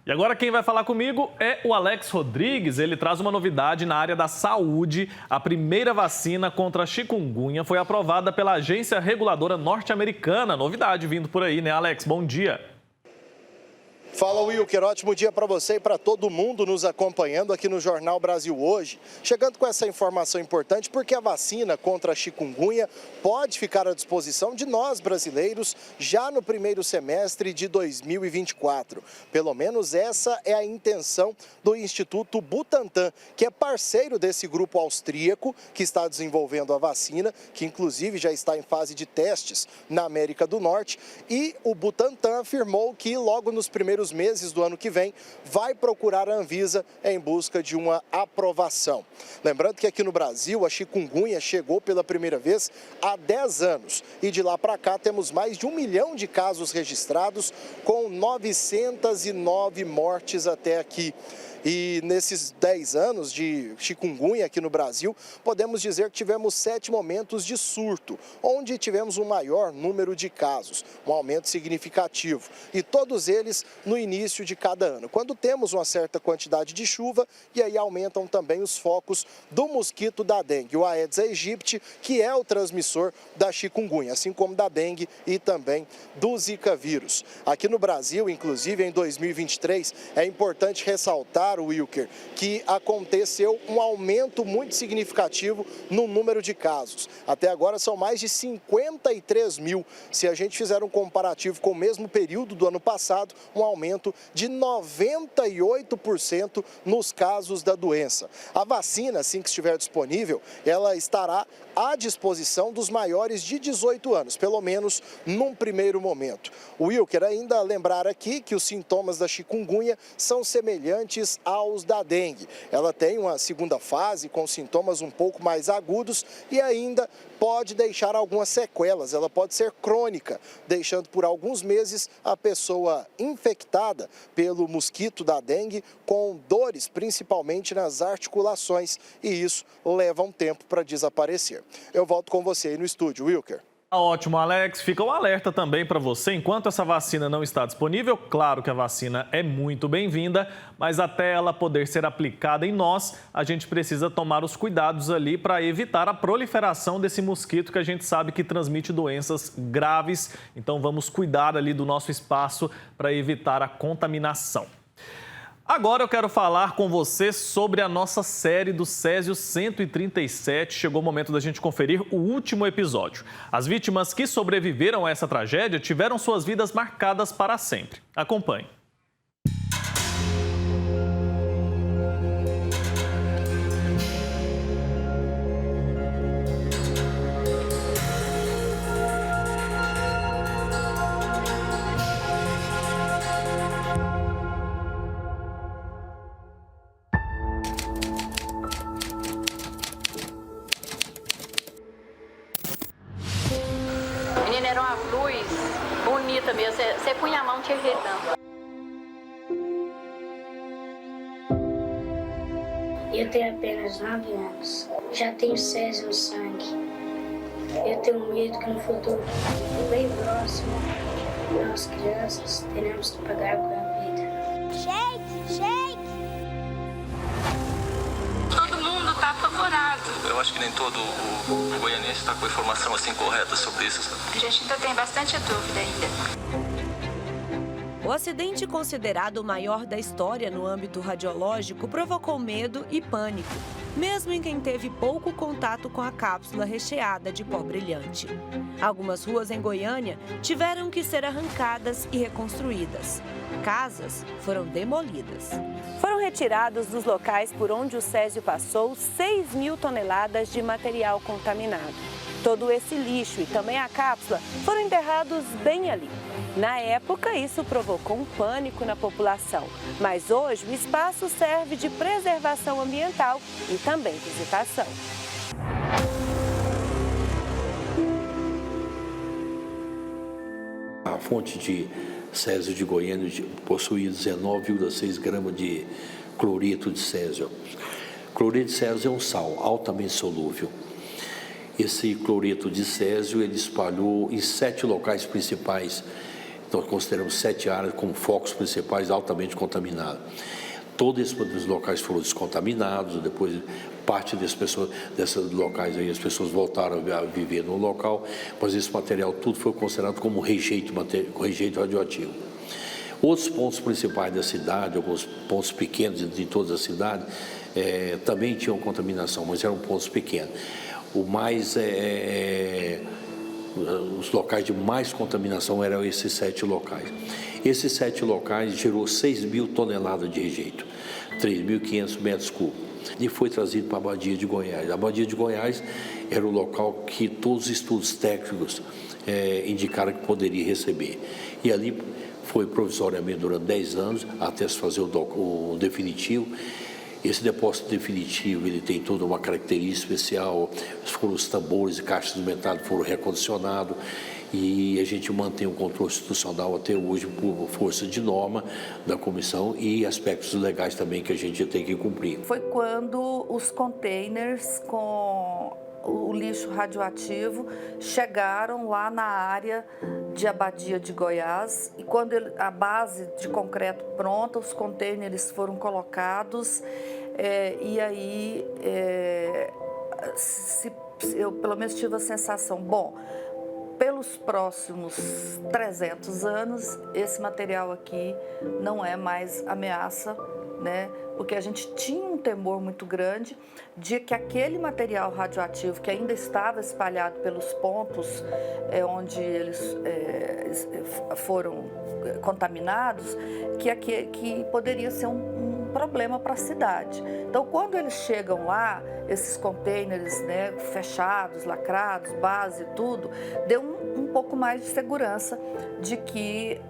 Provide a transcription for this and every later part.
E agora quem vai falar comigo é o Alex Rodrigues. Ele traz uma novidade na área da saúde. A primeira vacina contra a chikungunya foi aprovada pela agência reguladora norte-americana. Novidade vindo por aí, né, Alex? Bom dia. Fala, Wilker, ótimo dia para você e para todo mundo nos acompanhando aqui no Jornal Brasil Hoje. Chegando com essa informação importante porque a vacina contra a chikungunya pode ficar à disposição de nós brasileiros já no primeiro semestre de 2024. Pelo menos essa é a intenção do Instituto Butantan, que é parceiro desse grupo austríaco que está desenvolvendo a vacina, que inclusive já está em fase de testes na América do Norte. E o Butantan afirmou que logo nos primeiros meses do ano que vem, vai procurar a Anvisa em busca de uma aprovação. Lembrando que aqui no Brasil, a chikungunya chegou pela primeira vez há 10 anos e de lá para cá temos mais de 1 milhão de casos registrados, com 909 mortes até aqui. E nesses 10 anos de chikungunya aqui no Brasil, podemos dizer que tivemos 7 momentos de surto, onde tivemos um maior número de casos, um aumento significativo. E todos eles no início de cada ano, quando temos uma certa quantidade de chuva e aí aumentam também os focos do mosquito da dengue, o Aedes aegypti, que é o transmissor da chikungunya, assim como da dengue e também do Zika vírus. Aqui no Brasil, inclusive em 2023, é importante ressaltar, Wilker, que aconteceu um aumento muito significativo no número de casos. Até agora são mais de 53 mil. Se a gente fizer um comparativo com o mesmo período do ano passado, um aumento de 98% nos casos da doença. A vacina, assim que estiver disponível, ela estará à disposição dos maiores de 18 anos, pelo menos num primeiro momento. Wilker, ainda lembrar aqui que os sintomas da chikungunya são semelhantes aos da dengue. Ela tem uma segunda fase com sintomas um pouco mais agudos e ainda pode deixar algumas sequelas. Ela pode ser crônica, deixando por alguns meses a pessoa infectada pelo mosquito da dengue com dores, principalmente nas articulações, e isso leva um tempo para desaparecer. Eu volto com você aí no estúdio, Wilker. Ótimo, Alex. Fica um alerta também para você. Enquanto essa vacina não está disponível, claro que a vacina é muito bem-vinda, mas até ela poder ser aplicada em nós, a gente precisa tomar os cuidados ali para evitar a proliferação desse mosquito que a gente sabe que transmite doenças graves. Então vamos cuidar ali do nosso espaço para evitar a contaminação. Agora eu quero falar com você sobre a nossa série do Césio 137. Chegou o momento da gente conferir o último episódio. As vítimas que sobreviveram a essa tragédia tiveram suas vidas marcadas para sempre. Acompanhe. Era uma luz bonita mesmo, você punha a mão, tinha retão. Eu tenho apenas 9 anos, já tenho Césio no sangue. Eu tenho medo que no futuro bem próximo, nós crianças teremos que pagar com a vida. Shake! Todo mundo está apavorado. Eu acho que nem todo o goianense está com a informação assim correta sobre isso. A gente ainda tem bastante dúvida ainda. O acidente considerado o maior da história no âmbito radiológico provocou medo e pânico, mesmo em quem teve pouco contato com a cápsula recheada de pó brilhante. Algumas ruas em Goiânia tiveram que ser arrancadas e reconstruídas. Casas foram demolidas. Foram retirados dos locais por onde o Césio passou 6 mil toneladas de material contaminado. Todo esse lixo e também a cápsula foram enterrados bem ali. Na época, isso provocou um pânico na população, mas hoje o espaço serve de preservação ambiental e também visitação. A fonte de Césio de Goiânia possuía 19,6 gramas de cloreto de césio. Cloreto de césio é um sal altamente solúvel. Esse cloreto de césio ele espalhou em 7 locais principais Nós consideramos 7 áreas como focos principais altamente contaminados. Todos esses locais foram descontaminados, depois parte desses locais aí, as pessoas voltaram a viver no local, mas esse material tudo foi considerado como rejeito radioativo. Outros pontos principais da cidade, alguns pontos pequenos de toda a cidade, também tinham contaminação, mas eram pontos pequenos. Os locais de mais contaminação eram esses 7 locais. Esses 7 locais gerou 6.000 toneladas de rejeito, 3.500 metros cúbicos, e foi trazido para a Badia de Goiás. A Badia de Goiás era o local que todos os estudos técnicos indicaram que poderia receber. E ali foi provisoriamente durante 10 anos, até se fazer o definitivo. Esse depósito definitivo, ele tem toda uma característica especial, os tambores e caixas de metal foram recondicionados e a gente mantém um controle institucional até hoje por força de norma da comissão e aspectos legais também que a gente tem que cumprir. Foi quando os containers com o lixo radioativo chegaram lá na área de Abadia de Goiás e quando a base de concreto pronta, os containers foram colocados e aí eu pelo menos tive a sensação, pelos próximos 300 anos, esse material aqui não é mais ameaça, né? Porque a gente tinha um temor muito grande de que aquele material radioativo que ainda estava espalhado pelos pontos onde eles foram contaminados, que poderia ser um problema para a cidade. Então, quando eles chegam lá, esses containers, né, fechados, lacrados, base, tudo, deu um pouco mais de segurança de que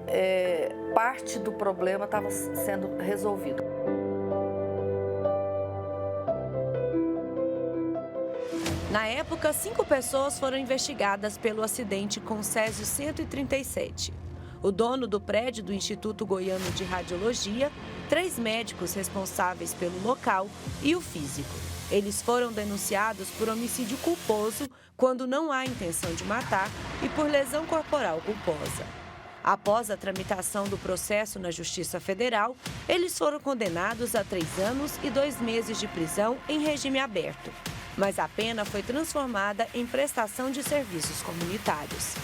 parte do problema estava sendo resolvido. Na época, 5 pessoas foram investigadas pelo acidente com Césio 137. O dono do prédio do Instituto Goiano de Radiologia, 3 médicos responsáveis pelo local e o físico. Eles foram denunciados por homicídio culposo, quando não há intenção de matar, e por lesão corporal culposa. Após a tramitação do processo na Justiça Federal, eles foram condenados a 3 anos e 2 meses de prisão em regime aberto. Mas a pena foi transformada em prestação de serviços comunitários.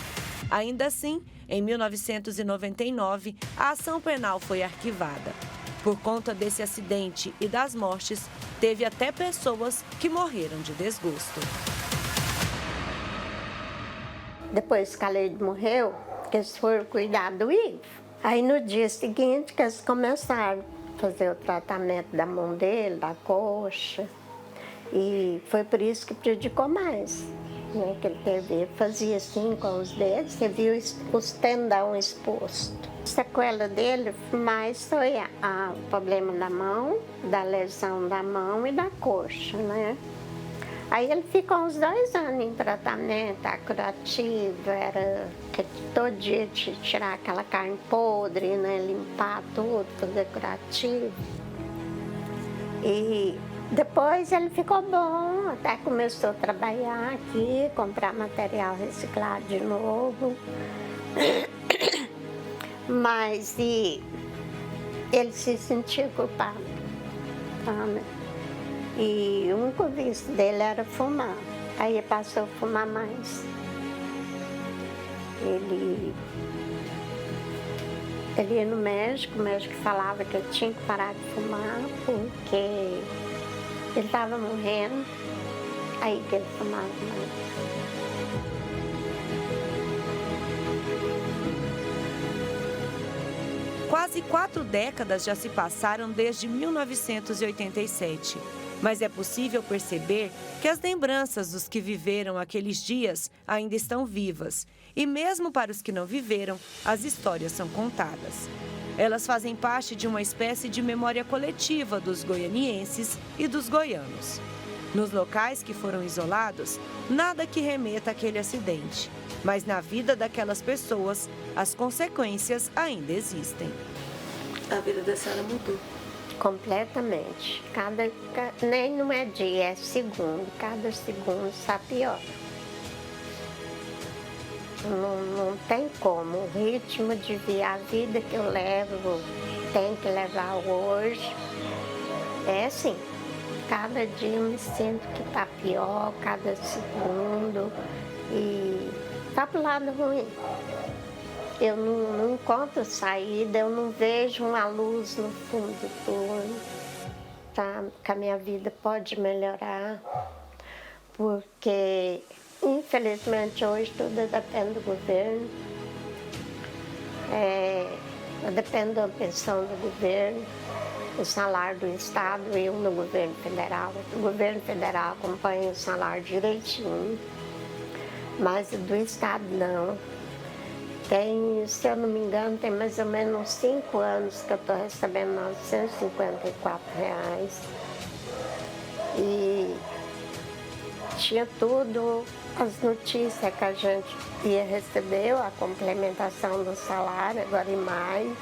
Ainda assim, em 1999, a ação penal foi arquivada. Por conta desse acidente e das mortes, teve até pessoas que morreram de desgosto. Depois que a Leide morreu, que eles foram cuidar do Ivo. Aí no dia seguinte que eles começaram a fazer o tratamento da mão dele, da coxa. E foi por isso que prejudicou mais, né? Que ele fazia assim com os dedos, você viu os tendão expostos. A sequela dele mais foi o problema da mão, da lesão da mão e da coxa, né? Aí ele ficou uns 2 anos em tratamento, a curativa, era que todo dia tirar aquela carne podre, né? Limpar tudo, fazer curativo. E depois ele ficou bom, até começou a trabalhar aqui, comprar material reciclado de novo. Mas ele se sentia culpado, sabe? E o único vício dele era fumar. Aí ele passou a fumar mais. Ele ia no médico, o médico falava que ele tinha que parar de fumar porque ele estava morrendo, aí que ele fumava mais. Quase 4 décadas já se passaram desde 1987. Mas é possível perceber que as lembranças dos que viveram aqueles dias ainda estão vivas. E mesmo para os que não viveram, as histórias são contadas. Elas fazem parte de uma espécie de memória coletiva dos goianienses e dos goianos. Nos locais que foram isolados, nada que remeta àquele acidente. Mas na vida daquelas pessoas, as consequências ainda existem. A vida da senhora mudou. Completamente. Nem não é dia, é segundo. Cada segundo está pior. não tem como. O ritmo de a vida que eu levo, tem que levar hoje. É assim, cada dia eu me sinto que está pior, cada segundo, e está pro lado ruim. Eu não encontro saída, eu não vejo uma luz no fundo do túnel, tá? Que a minha vida pode melhorar, porque infelizmente hoje tudo depende do governo. Eu dependo da pensão do governo, o salário do Estado, eu no governo federal. O governo federal acompanha o salário direitinho, mas do Estado não. Tem, se eu não me engano, tem mais ou menos uns 5 anos que eu estou recebendo R$954. E tinha tudo, as notícias que a gente ia receber, a complementação do salário, agora em maio.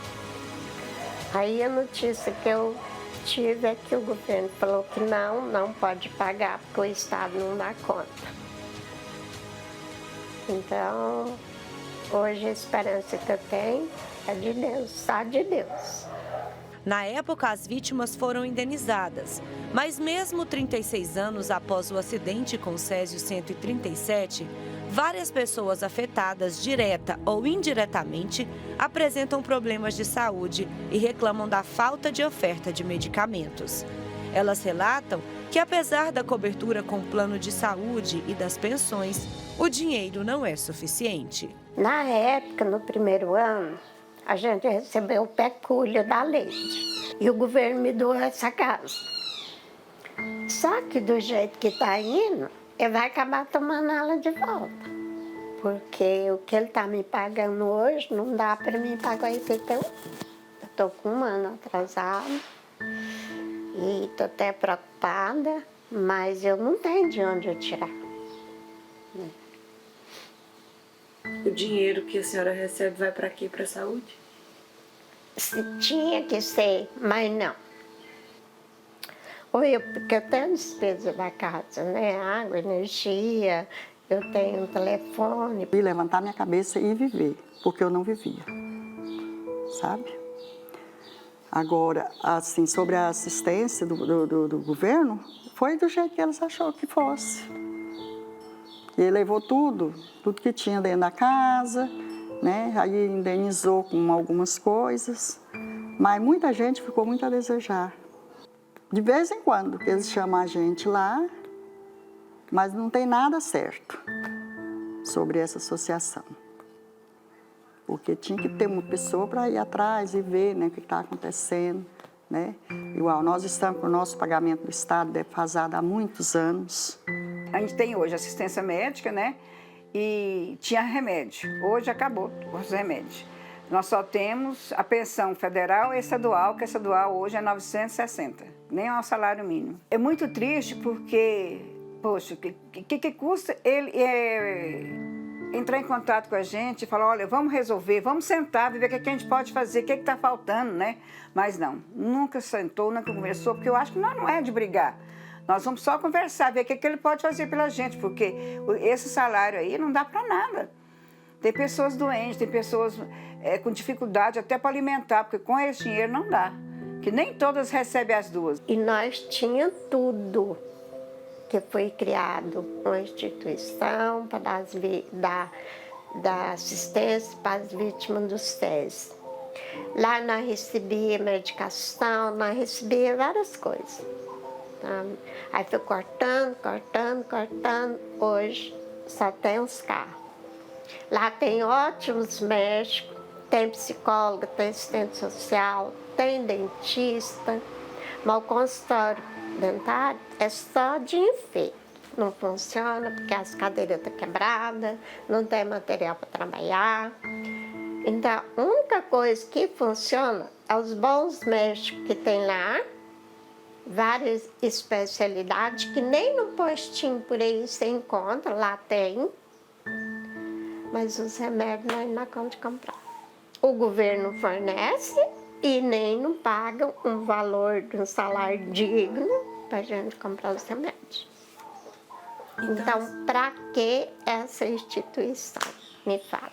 Aí a notícia que eu tive é que o governo falou que não pode pagar, porque o Estado não dá conta. Então, hoje a esperança que eu tenho é de Deus, só de Deus. Na época, as vítimas foram indenizadas, mas mesmo 36 anos após o acidente com o Césio 137, várias pessoas afetadas, direta ou indiretamente, apresentam problemas de saúde e reclamam da falta de oferta de medicamentos. Elas relatam que, apesar da cobertura com o plano de saúde e das pensões, o dinheiro não é suficiente. Na época, no primeiro ano, a gente recebeu o pecúlio da Leide e o governo me doou essa casa. Só que do jeito que está indo, ele vai acabar tomando ela de volta. Porque o que ele está me pagando hoje não dá para mim pagar o IPTU. Eu estou com 1 ano atrasado e estou até preocupada, mas eu não tenho de onde eu tirar. O dinheiro que a senhora recebe vai para quê? Para a saúde? Tinha que ser, mas não. Porque eu tenho despesa da casa, né? Água, energia, eu tenho um telefone. E levantar minha cabeça e viver, porque eu não vivia, sabe? Agora, assim, sobre a assistência do governo, foi do jeito que eles acharam que fosse. E ele levou tudo que tinha dentro da casa, né? Aí indenizou com algumas coisas, mas muita gente ficou muito a desejar. De vez em quando que eles chamam a gente lá, mas não tem nada certo sobre essa associação. Porque tinha que ter uma pessoa para ir atrás e ver, né, o que está acontecendo, né? Igual, nós estamos com o nosso pagamento do Estado defasado há muitos anos. A gente tem hoje assistência médica, né? E tinha remédio. Hoje acabou os remédios. Nós só temos a pensão federal e estadual, que a estadual hoje é 960, nem é o salário mínimo. É muito triste porque, poxa, que custa ele entrar em contato com a gente e falar, olha, vamos resolver, vamos sentar, ver o que a gente pode fazer, o que está faltando, né? Mas não, nunca sentou, nunca conversou, porque eu acho que nós não é de brigar. Nós vamos só conversar, ver o que ele pode fazer pela gente, porque esse salário aí não dá para nada. Tem pessoas doentes, tem pessoas com dificuldade até para alimentar, porque com esse dinheiro não dá, que nem todas recebem as duas. E nós tínhamos tudo, que foi criado uma instituição para dar assistência para as vítimas do SES. Lá nós recebíamos medicação, nós recebíamos várias coisas. Aí foi cortando. Hoje só tem os carros. Lá tem ótimos médicos, tem psicólogo, tem assistente social, tem dentista, mas o consultório dentário é só de enfeite. Não funciona porque as cadeiras estão quebradas, não tem material para trabalhar. Então, a única coisa que funciona é os bons médicos que tem lá, várias especialidades que nem no postinho por aí você encontra, lá tem, mas os remédios nós não dá conta de comprar. O governo fornece e nem não paga um valor de um salário digno para a gente comprar os remédios. Então, para que essa instituição? Me fala.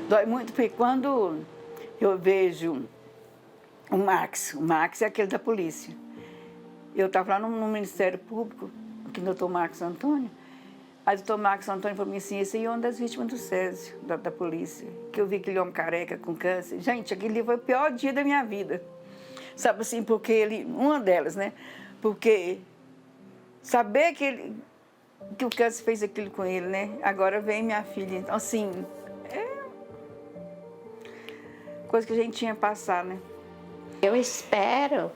Dói muito porque quando eu vejo o Max é aquele da polícia. Eu estava lá no Ministério Público, aqui no doutor Marcos Antônio. Aí o doutor Marcos Antônio falou assim, esse aí é uma das vítimas do Césio, da polícia. Que eu vi aquele homem careca com câncer. Gente, aquele foi o pior dia da minha vida. Sabe assim, porque ele, uma delas, né? Porque saber que o câncer fez aquilo com ele, né? Agora vem minha filha. Então, assim, é coisa que a gente tinha passado, né? Eu espero,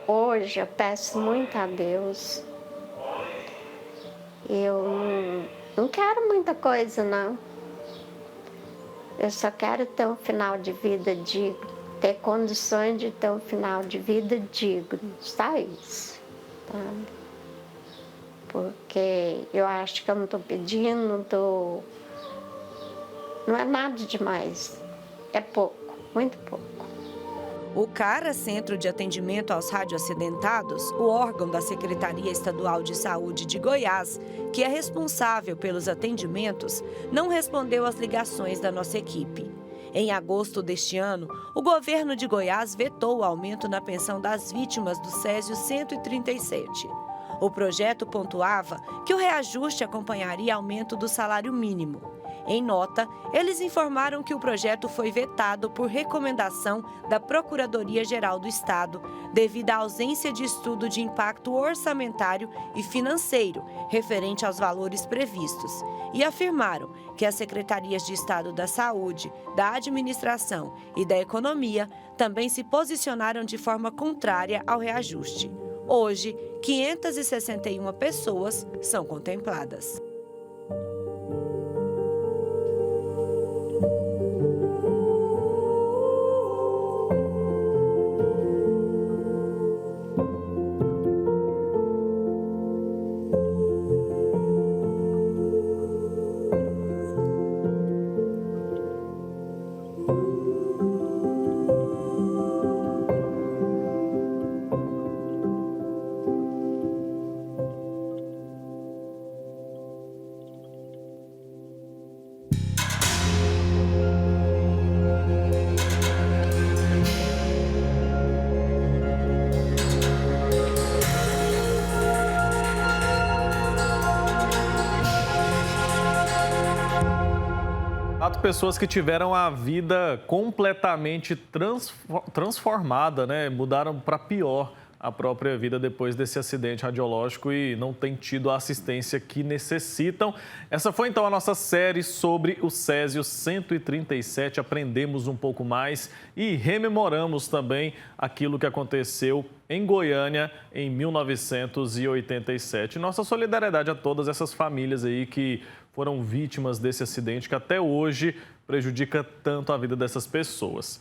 hoje eu peço muito a Deus. Eu não quero muita coisa, não. Eu só quero ter um final de vida digno, ter condições de ter um final de vida digno, só isso, sabe? Porque eu acho que eu não estou pedindo, não é nada demais, é pouco, muito pouco. O CARA, Centro de Atendimento aos Radioacidentados, o órgão da Secretaria Estadual de Saúde de Goiás, que é responsável pelos atendimentos, não respondeu às ligações da nossa equipe. Em agosto deste ano, o governo de Goiás vetou o aumento na pensão das vítimas do Césio 137. O projeto pontuava que o reajuste acompanharia aumento do salário mínimo. Em nota, eles informaram que o projeto foi vetado por recomendação da Procuradoria-Geral do Estado, devido à ausência de estudo de impacto orçamentário e financeiro referente aos valores previstos, e afirmaram que as secretarias de Estado da Saúde, da Administração e da Economia também se posicionaram de forma contrária ao reajuste. Hoje, 561 pessoas são contempladas. Pessoas que tiveram a vida completamente transformada, né? Mudaram para pior a própria vida depois desse acidente radiológico e não têm tido a assistência que necessitam. Essa foi então a nossa série sobre o Césio 137. Aprendemos um pouco mais e rememoramos também aquilo que aconteceu em Goiânia em 1987. Nossa solidariedade a todas essas famílias aí que foram vítimas desse acidente que até hoje prejudica tanto a vida dessas pessoas.